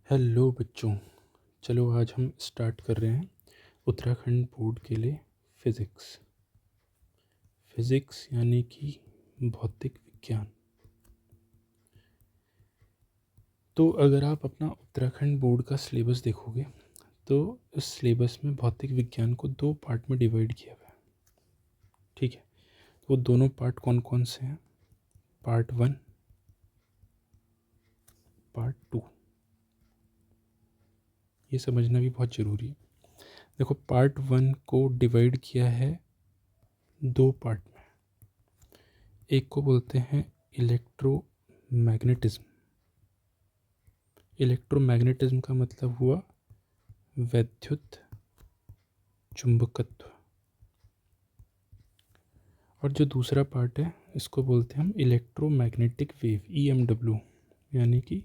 Hello बच्चों। चलो आज हम स्टार्ट कर रहे हैं उत्तराखंड बोर्ड के लिए फिज़िक्स यानी कि भौतिक विज्ञान। तो अगर आप अपना उत्तराखंड बोर्ड का सिलेबस देखोगे तो इस सिलेबस में भौतिक विज्ञान को दो पार्ट में डिवाइड किया हुआ है। ठीक है, तो वो दोनों पार्ट कौन कौन से हैं? Part 1, part 2। ये समझना भी बहुत ज़रूरी है। देखो, पार्ट 1 को डिवाइड किया है दो पार्ट में। एक को बोलते हैं इलेक्ट्रोमैग्नेटिज्म। इलेक्ट्रोमैग्नेटिज्म का मतलब हुआ वैद्युत चुंबकत्व। और जो दूसरा पार्ट है इसको बोलते हैं हम इलेक्ट्रोमैग्नेटिक वेव, EMW, यानी कि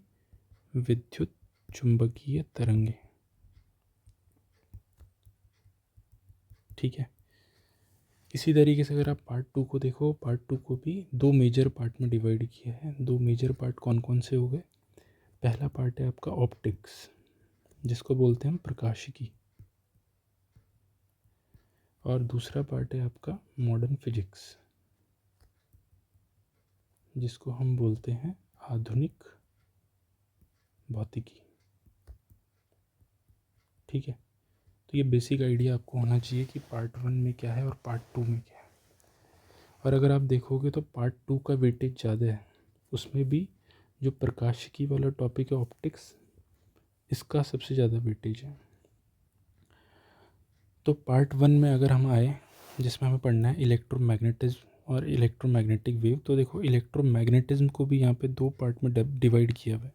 विद्युत चुंबकीय तरंगे। ठीक है, इसी तरीके से अगर आप पार्ट 2 को देखो, पार्ट 2 को भी दो मेजर पार्ट में डिवाइड किया है। दो मेजर पार्ट कौन कौन से हो गए? पहला पार्ट है आपका ऑप्टिक्स, जिसको बोलते हैं हम प्रकाशिकी। और दूसरा पार्ट है आपका मॉडर्न फिजिक्स, जिसको हम बोलते हैं आधुनिक भौतिकी। ठीक है, तो ये बेसिक आइडिया आपको होना चाहिए कि पार्ट 1 में क्या है और पार्ट 2 में क्या है। और अगर आप देखोगे तो पार्ट 2 का वेटेज ज़्यादा है, उसमें भी जो प्रकाशिकी वाला टॉपिक है ऑप्टिक्स, इसका सबसे ज़्यादा वेटेज है। तो पार्ट 1 में अगर हम आए, जिसमें हमें पढ़ना है इलेक्ट्रोमैग्नेटिज्म और इलेक्ट्रोमैग्नेटिक वेव, तो देखो इलेक्ट्रोमैग्नेटिज्म को भी यहाँ पे दो पार्ट में डिवाइड किया हुआ है।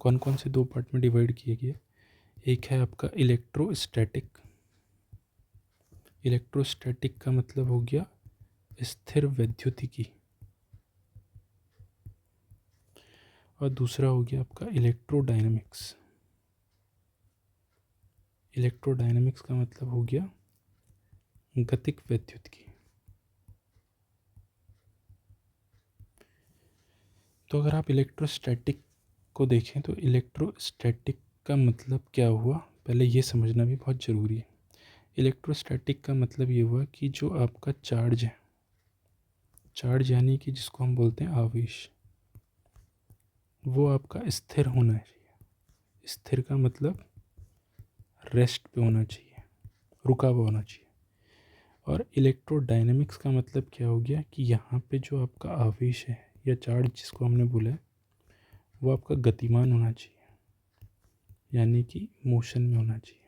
कौन कौन से दो पार्ट में डिवाइड किए गए? एक है आपका इलेक्ट्रोस्टैटिक। इलेक्ट्रोस्टैटिक का मतलब हो गया स्थिर वैद्युतिकी। और दूसरा हो गया आपका इलेक्ट्रोडायनेमिक्स। इलेक्ट्रोडायनेमिक्स का मतलब हो गया गतिक वैद्युतिकी। तो अगर आप इलेक्ट्रोस्टैटिक को देखें तो इलेक्ट्रोस्टैटिक का मतलब क्या हुआ, पहले ये समझना भी बहुत ज़रूरी है। इलेक्ट्रोस्टैटिक का मतलब ये हुआ कि जो आपका चार्ज है, चार्ज यानी कि जिसको हम बोलते हैं आवेश, वो आपका स्थिर होना चाहिए। स्थिर का मतलब रेस्ट पे होना चाहिए, रुका हुआ होना चाहिए। और इलेक्ट्रोडायनेमिक्स का मतलब क्या हो गया कि यहाँ पे जो आपका आवेश है या चार्ज जिसको हमने बोला है, वो आपका गतिमान होना चाहिए, यानी कि मोशन में होना चाहिए।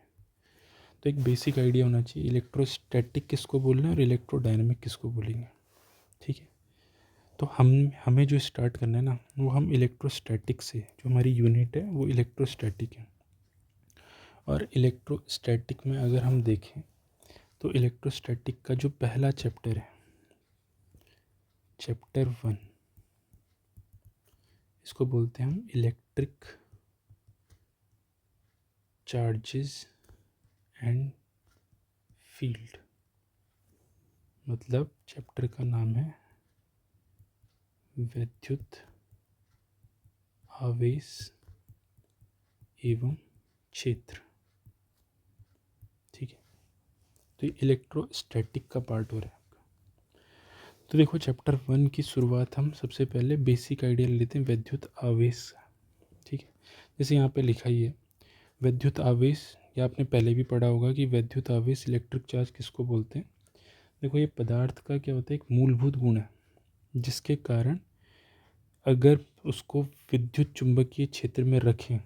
तो एक बेसिक आइडिया होना चाहिए इलेक्ट्रोस्टैटिक किसको बोल रहे हैं और इलेक्ट्रोडायनेमिक किसको बोलेंगे। ठीक है, तो हमें जो स्टार्ट करना है ना, वो हम इलेक्ट्रोस्टैटिक से, जो हमारी यूनिट है वो इलेक्ट्रोस्टैटिक है। और इलेक्ट्रोस्टैटिक में अगर हम देखें तो इलेक्ट्रोस्टैटिक का जो पहला चैप्टर है, चैप्टर 1, इसको बोलते हैं हम इलेक्ट्रिक चार्जेस एंड फील्ड। मतलब चैप्टर का नाम है विद्युत आवेश एवं क्षेत्र। ठीक है, तो ये इलेक्ट्रोस्टैटिक का पार्ट हो रहा है आपका। तो देखो, चैप्टर 1 की शुरुआत हम सबसे पहले बेसिक आइडिया लेते हैं विद्युत आवेश का। ठीक है, जैसे यहाँ पे लिखा ही है विद्युत आवेश, या आपने पहले भी पढ़ा होगा कि विद्युत आवेश इलेक्ट्रिक चार्ज किसको बोलते हैं। देखो, ये पदार्थ का क्या होता है, एक मूलभूत गुण है, जिसके कारण अगर उसको विद्युत चुंबकीय क्षेत्र में रखें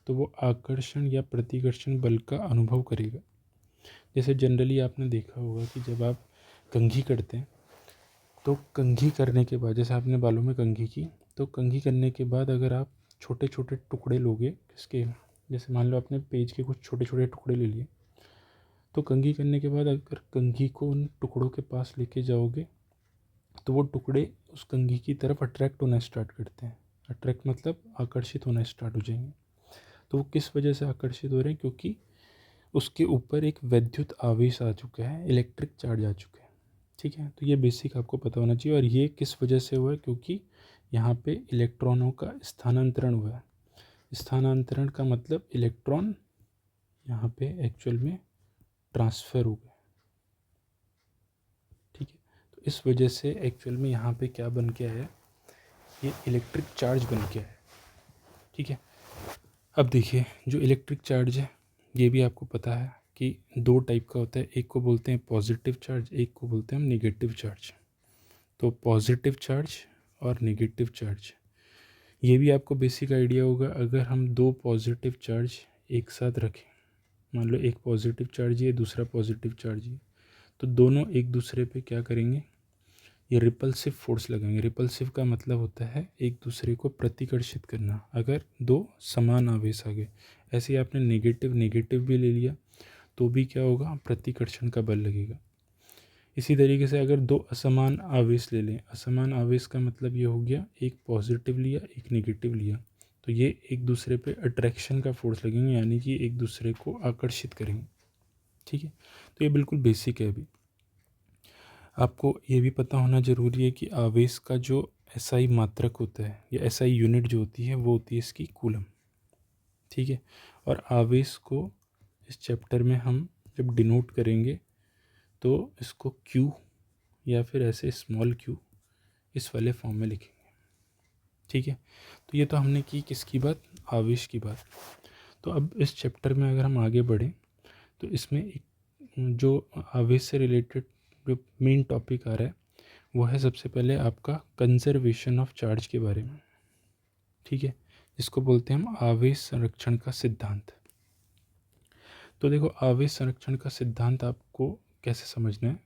तो वो आकर्षण या प्रतिकर्षण बल का अनुभव करेगा। जैसे जनरली आपने देखा होगा कि जब आप कंघी करते हैं तो कंघी करने के बाद, जैसे आपने बालों में कंघी की, तो कंघी करने के बाद अगर आप छोटे छोटे टुकड़े लोगे किसके, जैसे मान लो आपने पेज के कुछ छोटे छोटे टुकड़े ले लिए, तो कंघी करने के बाद अगर कंघी को उन टुकड़ों के पास लेके जाओगे तो वो टुकड़े उस कंघी की तरफ अट्रैक्ट होना स्टार्ट करते हैं। अट्रैक्ट मतलब आकर्षित होना स्टार्ट हो जाएंगे। तो वो किस वजह से आकर्षित हो रहे हैं? क्योंकि उसके ऊपर एक विद्युत आवेश आ चुका है, इलेक्ट्रिक चार्ज आ चुका है। ठीक है, तो ये बेसिक आपको पता होना चाहिए। और ये किस वजह से हुआ है? क्योंकि यहाँ पे इलेक्ट्रॉनों का स्थानांतरण हुआ है। स्थानांतरण का मतलब इलेक्ट्रॉन यहाँ पे एक्चुअल में ट्रांसफ़र हो गया, ठीक है। तो इस वजह से एक्चुअल में यहाँ पे क्या बन के आया, ये इलेक्ट्रिक चार्ज बन के आया, ठीक है। अब देखिए जो इलेक्ट्रिक चार्ज है ये भी आपको पता है कि दो टाइप का होता है, एक को बोलते हैं पॉजिटिव चार्ज, एक को बोलते हैं हम नेगेटिव चार्ज। तो पॉजिटिव चार्ज और नेगेटिव चार्ज, ये भी आपको बेसिक आइडिया होगा। अगर हम दो पॉजिटिव चार्ज एक साथ रखें, मान लो एक पॉजिटिव चार्ज है दूसरा पॉजिटिव चार्ज है, तो दोनों एक दूसरे पे क्या करेंगे, ये रिपल्सिव फोर्स लगाएंगे। रिपल्सिव का मतलब होता है एक दूसरे को प्रतिकर्षित करना। अगर दो समान आवेश आ गए, ऐसे ही आपने नेगेटिव नेगेटिव भी ले लिया तो भी क्या होगा, प्रतिकर्षण का बल लगेगा। इसी तरीके से अगर दो असमान आवेश ले लें, असमान आवेश का मतलब ये हो गया, एक पॉजिटिव लिया एक नेगेटिव लिया, तो ये एक दूसरे पे अट्रैक्शन का फोर्स लगेंगे, यानी कि एक दूसरे को आकर्षित करेंगे, ठीक है। तो ये बिल्कुल बेसिक है। अभी आपको ये भी पता होना ज़रूरी है कि आवेश का जो एसआई मात्रक होता है या एसआई यूनिट जो होती है वो होती है इसकी कूलम, ठीक है। और आवेश को इस चैप्टर में हम जब डिनोट करेंगे तो इसको क्यू या फिर ऐसे स्मॉल क्यू इस वाले फॉर्म में लिखेंगे, ठीक है। तो ये तो हमने की किसकी बात, आवेश की बात। तो अब इस चैप्टर में अगर हम आगे बढ़ें तो इसमें एक जो आवेश से रिलेटेड जो मेन टॉपिक आ रहा है वो है सबसे पहले आपका कंजर्वेशन ऑफ चार्ज के बारे में, ठीक है, जिसको बोलते हैं हम आवेश संरक्षण का सिद्धांत। तो देखो आवेश संरक्षण का सिद्धांत आपको कैसे समझना है,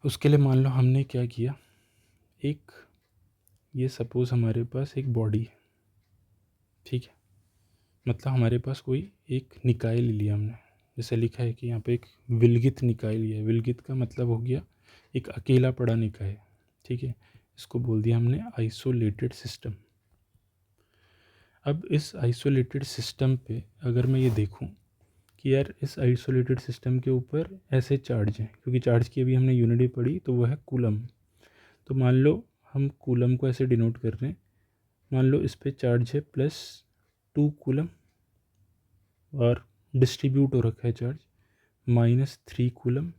उसके लिए मान लो हमने क्या किया, एक ये सपोज़ हमारे पास एक बॉडी है, ठीक है, मतलब हमारे पास कोई एक निकाय ले लिया हमने, जैसे लिखा है कि यहाँ पे एक विलगित निकाय लिया है। विलगित का मतलब हो गया एक अकेला पड़ा निकाय, ठीक है, इसको बोल दिया हमने आइसोलेटेड सिस्टम। अब इस आइसोलेटेड सिस्टम पे अगर मैं ये देखूं कि यार इस आइसोलेटेड सिस्टम के ऊपर ऐसे चार्ज हैं, क्योंकि चार्ज की अभी हमने यूनिट ही पढ़ी तो वो है कूलम। तो मान लो हम कूलम को ऐसे डिनोट कर रहे हैं, मान लो इस पे चार्ज है +2 कूलम और डिस्ट्रीब्यूट हो रखा है चार्ज -3 कूलम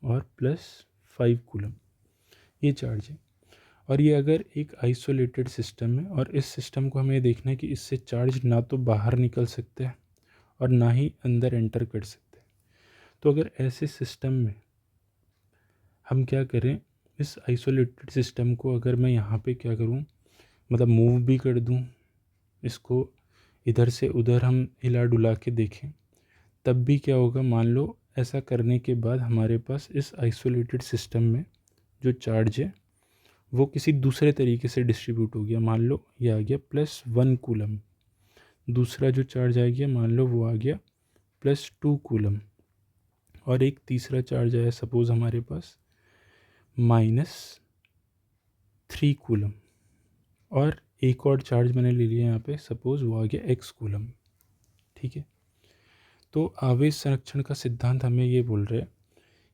और +5 कूलम, ये चार्ज है। और ये अगर एक आइसोलेटेड सिस्टम है और इस सिस्टम को हमें देखना है कि इससे चार्ज ना तो बाहर निकल सकते हैं और ना ही अंदर एंटर कर सकते हैं। तो अगर ऐसे सिस्टम में हम क्या करें, इस आइसोलेटेड सिस्टम को अगर मैं यहाँ पे क्या करूँ, मतलब मूव भी कर दूँ, इसको इधर से उधर हम हिला डुला के देखें, तब भी क्या होगा, मान लो ऐसा करने के बाद हमारे पास इस आइसोलेटेड सिस्टम में जो चार्ज है वो किसी दूसरे तरीके से डिस्ट्रीब्यूट हो गया। मान लो ये आ गया +1 कूलम, दूसरा जो चार्ज आ गया मान लो वो आ गया +2 कूलम, और एक तीसरा चार्ज आया सपोज़ हमारे पास -3 कूलम, और एक और चार्ज मैंने ले लिया यहाँ पे, सपोज़ वो आ गया x कूलम, ठीक है। तो आवेश संरक्षण का सिद्धांत हमें ये बोल रहा है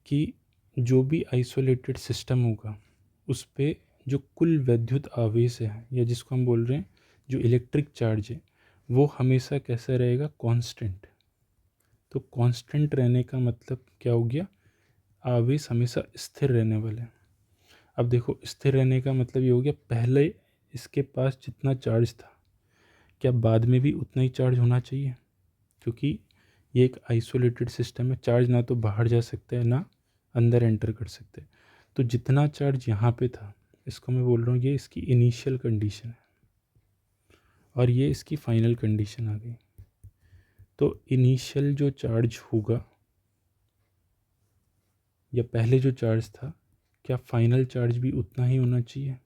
कि जो भी आइसोलेटेड सिस्टम होगा उस पे जो कुल वैद्युत आवेश है या जिसको हम बोल रहे हैं जो इलेक्ट्रिक चार्ज है वो हमेशा कैसा रहेगा, कांस्टेंट। तो कांस्टेंट रहने का मतलब क्या हो गया, आवेश हमेशा स्थिर रहने वाला है। अब देखो स्थिर रहने का मतलब ये हो गया, पहले इसके पास जितना चार्ज था क्या बाद में भी उतना ही चार्ज होना चाहिए, क्योंकि ये एक आइसोलेटेड सिस्टम है, चार्ज ना तो बाहर जा सकता है ना अंदर एंटर कर सकते हैं। तो जितना चार्ज यहाँ पे था इसको मैं बोल रहा हूँ ये इसकी इनिशियल कंडीशन है और ये इसकी फाइनल कंडीशन आ गई। तो इनिशियल जो चार्ज होगा या पहले जो चार्ज था, क्या फाइनल चार्ज भी उतना ही होना चाहिए,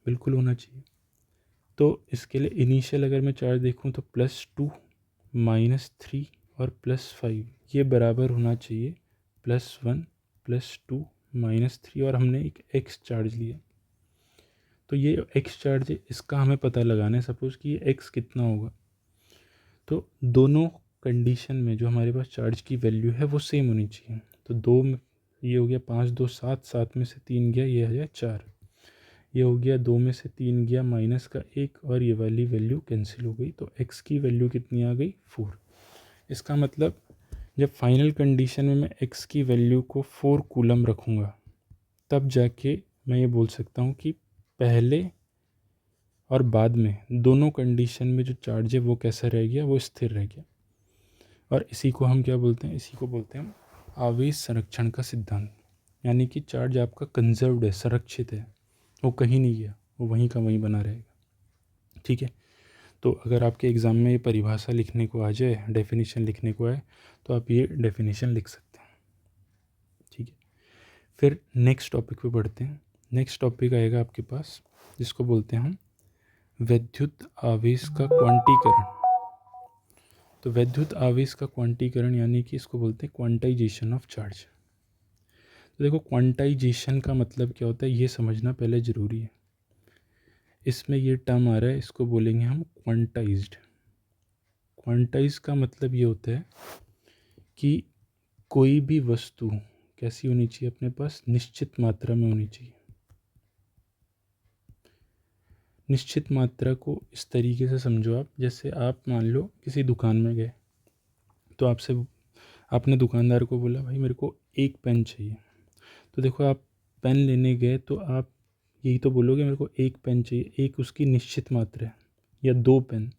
बिल्कुल होना चाहिए। तो इसके लिए इनिशियल अगर मैं चार्ज देखूँ तो +2 -3 और +5 ये बराबर होना चाहिए +1 +2 -3, और हमने एक x चार्ज लिया। तो ये x चार्ज है, इसका हमें पता लगाना है, सपोज़ कि ये x कितना होगा। तो दोनों कंडीशन में जो हमारे पास चार्ज की वैल्यू है वो सेम होनी चाहिए। तो दो ये हो गया 5 2 7, 7 में से 3 गया, ये आ जाए 4, ये हो गया 2 में से 3 गया माइनस का 1 और ये वाली वैल्यू कैंसिल हो गई, तो x की वैल्यू कितनी आ गई 4। इसका मतलब जब फाइनल कंडीशन में मैं x की वैल्यू को 4 कूलम रखूँगा तब जाके मैं ये बोल सकता हूँ कि पहले और बाद में दोनों कंडीशन में जो चार्ज है वो कैसा रह गया, वो स्थिर रह गया। और इसी को हम क्या बोलते हैं, इसी को बोलते हैं आवेश संरक्षण का सिद्धांत। यानी कि चार्ज आपका कंजर्व्ड है, संरक्षित है, वो कहीं नहीं गया, वो वहीं का वहीं बना रहेगा। ठीक है, तो अगर आपके एग्ज़ाम में ये परिभाषा लिखने को आ जाए, डेफिनेशन लिखने को आए, तो आप ये डेफिनेशन लिख सकते हैं। ठीक है, फिर नेक्स्ट टॉपिक पे बढ़ते हैं। नेक्स्ट टॉपिक आएगा आपके पास जिसको बोलते हैं हम वैद्युत आवेश का क्वांटीकरण। तो वैद्युत आवेश का क्वांटीकरण यानी कि इसको बोलते हैं क्वांटाइजेशन ऑफ चार्ज। तो देखो क्वांटाइजेशन का मतलब क्या होता है ये समझना पहले ज़रूरी है। इसमें ये टर्म आ रहा है, इसको बोलेंगे हम क्वांटाइज्ड। क्वांटाइज का मतलब ये होता है कि कोई भी वस्तु कैसी होनी चाहिए, अपने पास निश्चित मात्रा में होनी चाहिए। निश्चित मात्रा को इस तरीके से समझो आप, जैसे आप मान लो किसी दुकान में गए, तो आपने दुकानदार को बोला भाई मेरे को एक पेन चाहिए। तो देखो आप पेन लेने गए तो आप यही तो बोलोगे मेरे को एक पेन चाहिए, एक उसकी निश्चित मात्रा है, या 2 पेन।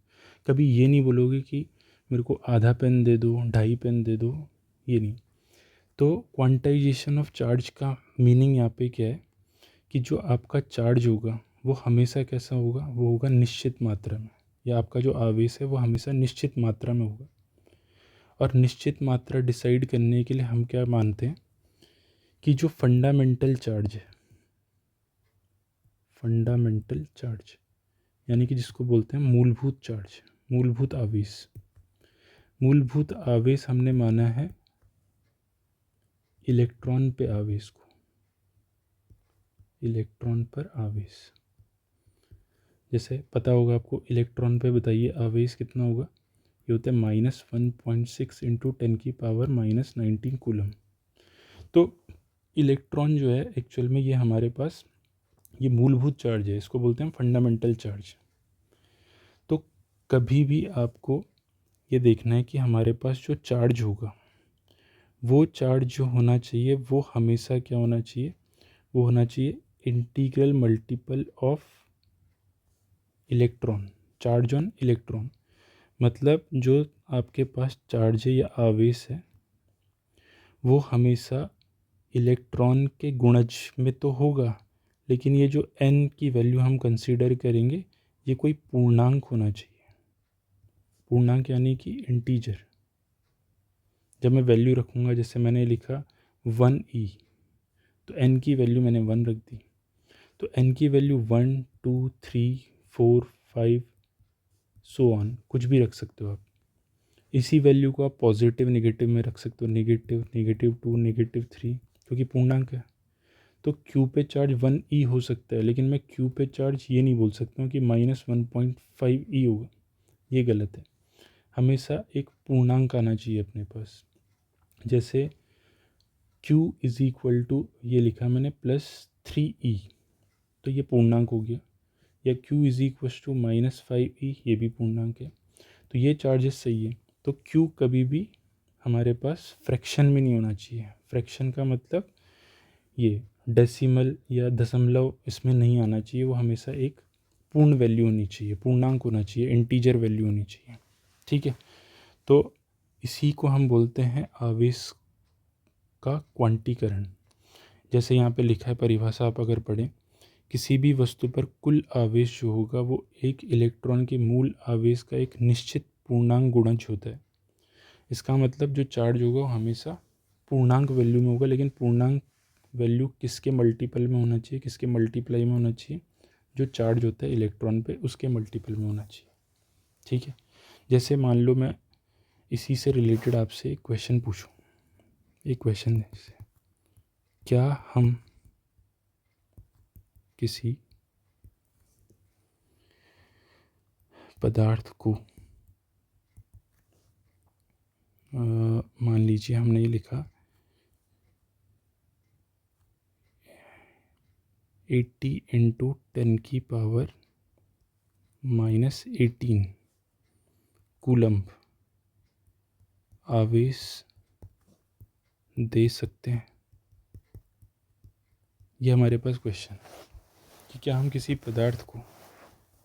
कभी ये नहीं बोलोगे कि मेरे को आधा पेन दे दो, 2.5 पेन दे दो, ये नहीं। तो क्वांटाइजेशन ऑफ चार्ज का मीनिंग यहाँ पे क्या है कि जो आपका चार्ज होगा वो हमेशा कैसा होगा, वो होगा निश्चित मात्रा में, या आपका जो आवेश है वो हमेशा निश्चित मात्रा में होगा। और निश्चित मात्रा डिसाइड करने के लिए हम क्या मानते हैं कि जो फंडामेंटल चार्ज है, फंडामेंटल चार्ज यानी कि जिसको बोलते हैं मूलभूत चार्ज, मूलभूत आवेश। मूलभूत आवेश हमने माना है इलेक्ट्रॉन पे आवेश को, इलेक्ट्रॉन पर आवेश। जैसे पता होगा आपको, इलेक्ट्रॉन पे बताइए आवेश कितना होगा, ये होता है -1.6 इंटू 10⁻⁻19 कूलम। तो इलेक्ट्रॉन जो है एक्चुअल में ये हमारे पास ये मूलभूत चार्ज है, इसको बोलते हैं फंडामेंटल चार्ज। तो कभी भी आपको ये देखना है कि हमारे पास जो चार्ज होगा वो चार्ज जो होना चाहिए वो हमेशा क्या होना चाहिए, वो होना चाहिए integral multiple of electron, charge on electron. मतलब जो आपके पास चार्ज है या आवेश है वो हमेशा इलेक्ट्रॉन के गुणज में तो होगा, लेकिन ये जो n की वैल्यू हम कंसीडर करेंगे ये कोई पूर्णांक होना चाहिए। पूर्णांक यानी कि इंटीजर। जब मैं वैल्यू रखूँगा, जैसे मैंने लिखा 1e, तो n की वैल्यू मैंने 1 रख दी, तो n की वैल्यू 1 2 3 4 5 सो ऑन, कुछ भी रख सकते हो आप। इसी वैल्यू को आप पॉजिटिव नेगेटिव में रख सकते हो, नेगेटिव, -2, -3, क्योंकि पूर्णांक है। तो Q पे चार्ज 1e हो सकता है, लेकिन मैं Q पे चार्ज ये नहीं बोल सकता हूँ कि -1.5e होगा, ये गलत है। हमेशा एक पूर्णांक आना चाहिए अपने पास। जैसे Q इज़ इक्वल टू, ये लिखा मैंने +3e, तो ये पूर्णांक हो गया। या Q is equal to -5e, ये भी पूर्णांक है। तो ये चार्जेस सही है। तो Q कभी भी हमारे पास फ्रैक्शन में नहीं होना चाहिए। फ्रैक्शन का मतलब ये डेसिमल या दशमलव इसमें नहीं आना चाहिए, वो हमेशा एक पूर्ण वैल्यू होनी चाहिए, पूर्णांक होना चाहिए, इंटीजर वैल्यू होनी चाहिए। ठीक है, तो इसी को हम बोलते हैं आवेश का क्वांटीकरण। जैसे यहाँ पे लिखा है परिभाषा, आप अगर पढ़ें, किसी भी वस्तु पर कुल आवेश जो होगा वो एक इलेक्ट्रॉन के मूल आवेश का एक निश्चित पूर्णांक गुणज होता है। इसका मतलब जो चार्ज होगा वो हमेशा पूर्णांक वैल्यू में होगा, लेकिन पूर्णांक वैल्यू किसके मल्टीपल में होना चाहिए, किसके मल्टीप्लाई में होना चाहिए, जो चार्ज होता है इलेक्ट्रॉन पे उसके मल्टीपल में होना चाहिए। ठीक है, जैसे मान लो मैं इसी से रिलेटेड आपसे एक क्वेश्चन पूछूं, एक क्वेश्चन है, क्या हम किसी पदार्थ को मान लीजिए हमने ये लिखा 80 इंटू 10 की पावर -18 कूलम्ब आवेश दे सकते हैं। ये हमारे पास क्वेश्चन है कि क्या हम किसी पदार्थ को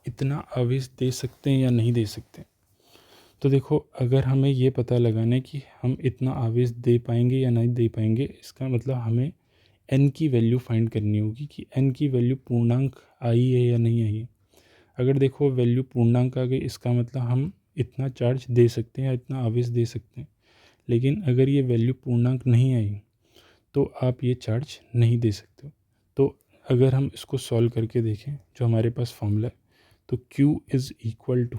इतना आवेश दे सकते हैं या नहीं दे सकते। तो देखो, अगर हमें ये पता लगाना है कि हम इतना आवेश दे पाएंगे या नहीं दे पाएंगे, इसका मतलब हमें n की वैल्यू फाइंड करनी होगी कि n की वैल्यू पूर्णांक आई है या नहीं आई है। अगर देखो वैल्यू पूर्णांक आ गई, इसका मतलब हम इतना चार्ज दे सकते हैं या इतना आवेश दे सकते हैं। लेकिन अगर ये वैल्यू पूर्णांक नहीं आई तो आप ये चार्ज नहीं दे सकते हो। तो अगर हम इसको सॉल्व करके देखें, जो हमारे पास फॉर्मूला है, तो Q इज़ इक्वल टू,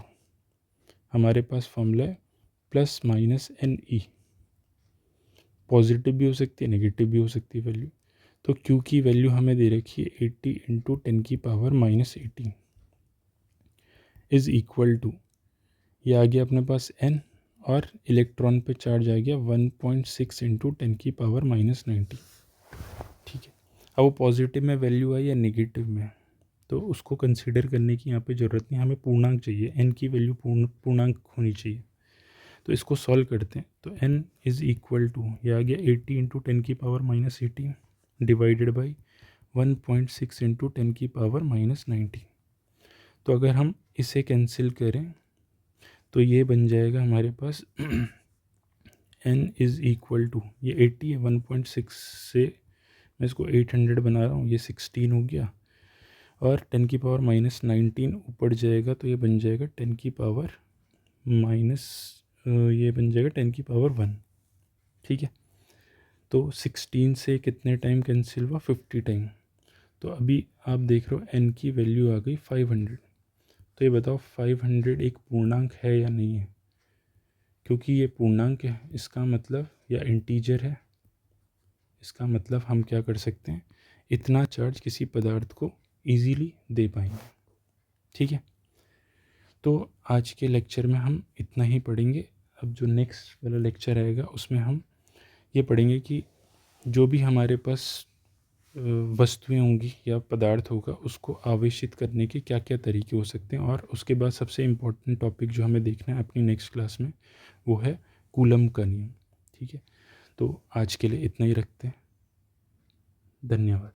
हमारे पास फॉर्मूला है प्लस माइनस NE। पॉजिटिव भी हो सकती है, नेगेटिव भी हो सकती है वैल्यू। तो Q की वैल्यू हमें दे रखी है 80 इंटू 10 की पावर -18 इज़ इक्वल टू, ये आ गया अपने पास n, और इलेक्ट्रॉन पे चार्ज आ गया 1.6 इंटू 10 की पावर -19। ठीक है, अब वो पॉजिटिव में वैल्यू है या नेगेटिव में, तो उसको कंसीडर करने की यहाँ पे ज़रूरत नहीं, हमें पूर्णांक चाहिए, n की वैल्यू पूर्णांक होनी चाहिए। तो इसको सॉल्व करते हैं, तो n इज़ इक्वल टू, ये आ गया 80 इंटू 10 की पावर -18 डिवाइडेड बाई 1.6 इंटू 10 की पावर -19। तो अगर हम इसे कैंसिल करें तो ये बन जाएगा हमारे पास n इज़ इक्वल टू, ये 80 है, 1.6 से मैं इसको 800 बना रहा हूँ, ये 16 हो गया, और 10 की पावर -19 ऊपर जाएगा तो ये बन जाएगा 10 की पावर ये बन जाएगा 10 की पावर 1। ठीक है, तो 16 से कितने टाइम कैंसिल हुआ, 50 टाइम। तो अभी आप देख रहे हो n की वैल्यू आ गई 500। तो ये बताओ 500 एक पूर्णांक है या नहीं है। क्योंकि ये पूर्णांक है, इसका मतलब या इंटीजर है, इसका मतलब हम क्या कर सकते हैं, इतना चार्ज किसी पदार्थ को इजीली दे पाएंगे। ठीक है, तो आज के लेक्चर में हम इतना ही पढ़ेंगे। अब जो नेक्स्ट वाला लेक्चर आएगा उसमें हम ये पढ़ेंगे कि जो भी हमारे पास वस्तुएं होंगी या पदार्थ होगा, उसको आवेशित करने के क्या क्या तरीके हो सकते हैं। और उसके बाद सबसे इम्पोर्टेंट टॉपिक जो हमें देखना है अपनी नेक्स्ट क्लास में, वो है कूलम्ब का नियम। ठीक है, तो आज के लिए इतना ही रखते हैं। धन्यवाद।